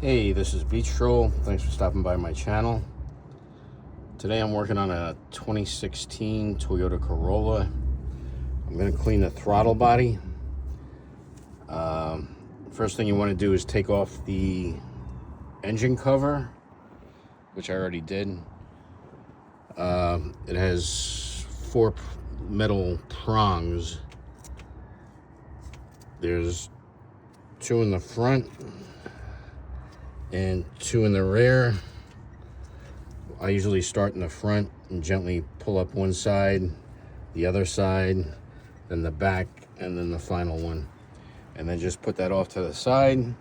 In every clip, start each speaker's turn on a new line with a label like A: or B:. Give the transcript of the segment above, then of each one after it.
A: Hey, this is Beach Troll. Thanks for stopping by my channel. Today I'm working on a 2016 Toyota Corolla. I'm going to clean the throttle body. First thing you want to do is take off the engine cover, which I already did. It has 4 metal prongs. There's 2 in the front and 2 in the rear. I usually start in the front and gently pull up one side, the other side, then the back, and then the final one. And then just put that off to the side.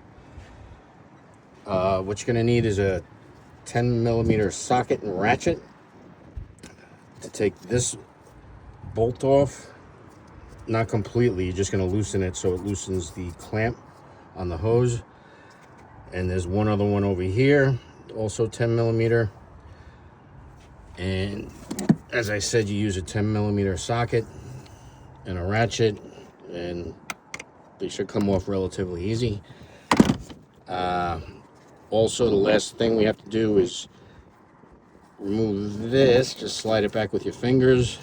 A: What you're gonna need is a 10mm socket and ratchet to take this bolt off. Not completely, you're just gonna loosen it so it loosens the clamp on the hose. And there's one other one over here, also 10mm. And as I said, you use a 10mm socket and a ratchet, and they should come off relatively easy. Also, the last thing we have to do is remove this. Just slide it back with your fingers,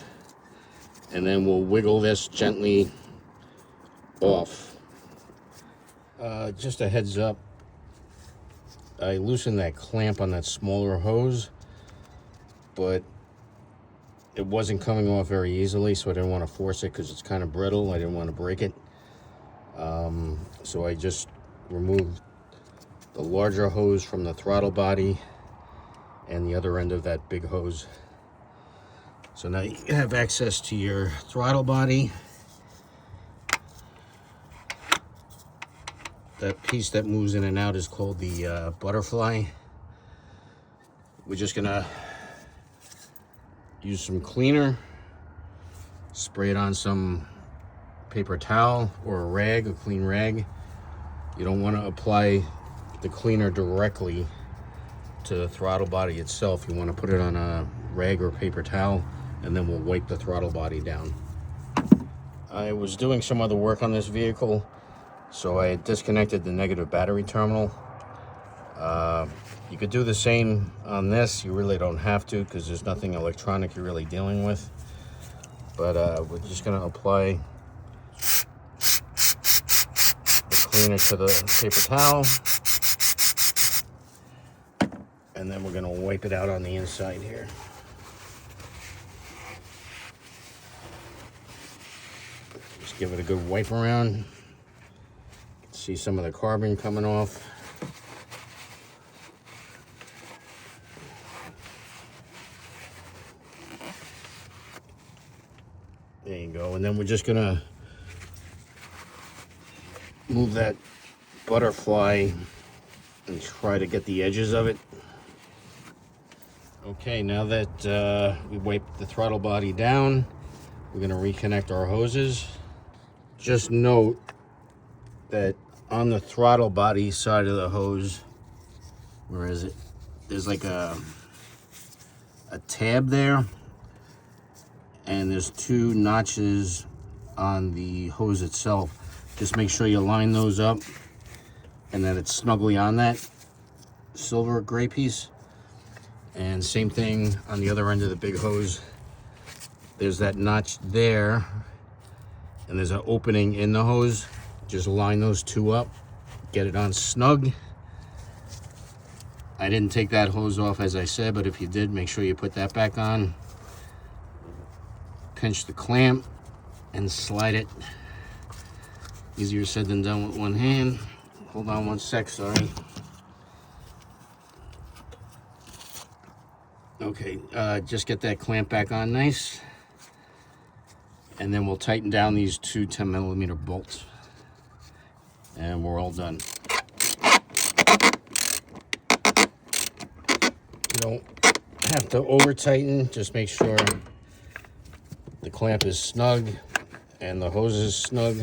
A: and then we'll wiggle this gently off. Just a heads up, I loosened that clamp on that smaller hose, but it wasn't coming off very easily, so I didn't want to force it because it's kind of brittle. I didn't want to break it. So I just removed the larger hose from the throttle body and the other end of that big hose. So now you have access to your throttle body. That piece that moves in and out is called the butterfly. We're just gonna use some cleaner, spray it on some paper towel or a rag, a clean rag. You don't want to apply the cleaner directly to the throttle body itself. You want to put it on a rag or paper towel, and then we'll wipe the throttle body down. I was doing some other work on this vehicle, so I disconnected the negative battery terminal. You could do the same on this. You really don't have to because there's nothing electronic you're really dealing with. But we're just going to apply the cleaner to the paper towel. And then we're going to wipe it out on the inside here. Just give it a good wipe around. See some of the carbon coming off. There you go. And then we're just gonna move that butterfly and try to get the edges of it. Okay, now that we wiped the throttle body down, we're gonna reconnect our hoses. Just note that on the throttle body side of the hose, where is it? There's like a tab there, and there's 2 notches on the hose itself. Just make sure you line those up and that it's snugly on that silver gray piece. And same thing on the other end of the big hose. There's that notch there, and there's an opening in the hose. Just line those 2 up, get it on snug. I didn't take that hose off, as I said, but if you did, make sure you put that back on. Pinch the clamp and slide it. Easier said than done with one hand. Hold on one sec, sorry. Okay, just get that clamp back on nice. And then we'll tighten down these 2 10mm bolts. And we're all done. You don't have to over tighten, just make sure the clamp is snug and the hose is snug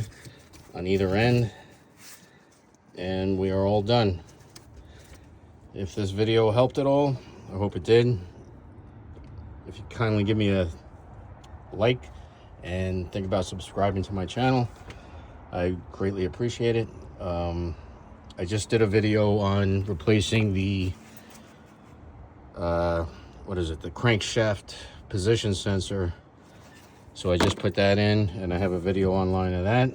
A: on either end, and we are all done. If this video helped at all, I hope it did. If you kindly give me a like and think about subscribing to my channel, I greatly appreciate it. I just did a video on replacing the what is it, the crankshaft position sensor. So I just put that in, and I have a video online of that.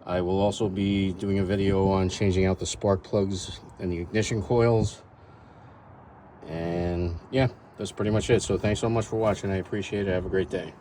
A: I will also be doing a video on changing out the spark plugs and the ignition coils. And yeah, that's pretty much it. So thanks so much for watching. I appreciate it. Have a great day.